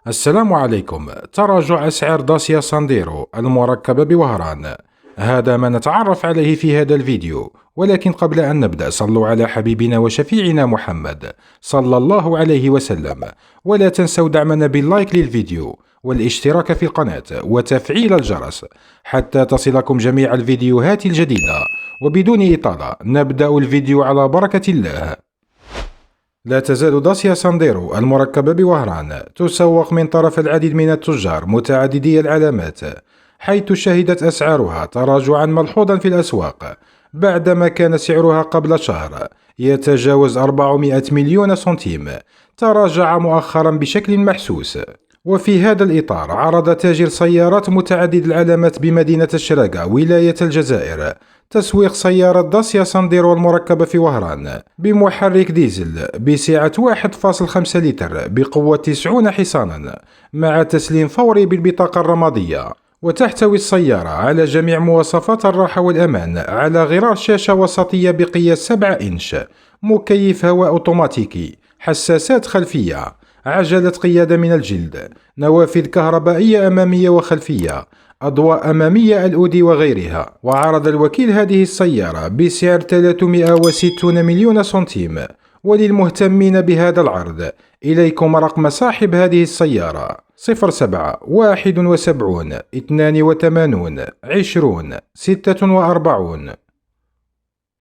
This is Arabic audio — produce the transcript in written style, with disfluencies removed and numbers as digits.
السلام عليكم. تراجع أسعار داسيا سانديرو المركبة بوهران، هذا ما نتعرف عليه في هذا الفيديو. ولكن قبل أن نبدأ صلوا على حبيبنا وشفيعنا محمد صلى الله عليه وسلم، ولا تنسوا دعمنا باللايك للفيديو والاشتراك في القناة وتفعيل الجرس حتى تصلكم جميع الفيديوهات الجديدة. وبدون إطالة نبدأ الفيديو على بركة الله. لا تزال داسيا سانديرو المركبة بوهران تسوق من طرف العديد من التجار متعددي العلامات، حيث شهدت أسعارها تراجعا ملحوظا في الأسواق بعدما كان سعرها قبل شهر يتجاوز 400 مليون سنتيم. تراجع مؤخرا بشكل محسوس. وفي هذا الإطار عرض تاجر سيارات متعدد العلامات بمدينة الشراقة ولاية الجزائر تسويق سيارة داسيا سانديرو المركبة في وهران بمحرك ديزل بسعة 1.5 لتر بقوة 90 حصانا مع تسليم فوري بالبطاقة الرمادية. وتحتوي السيارة على جميع مواصفات الراحة والأمان، على غرار شاشة وسطية بقياس 7 إنش، مكيف هواء أوتوماتيكي، حساسات خلفية، عجلة قيادة من الجلد، نوافذ كهربائية أمامية وخلفية، أضواء أمامية LED وغيرها. وعرض الوكيل هذه السيارة بسعر 360 مليون سنتيم. وللمهتمين بهذا العرض إليكم رقم صاحب هذه السيارة 07 71 82 20 46.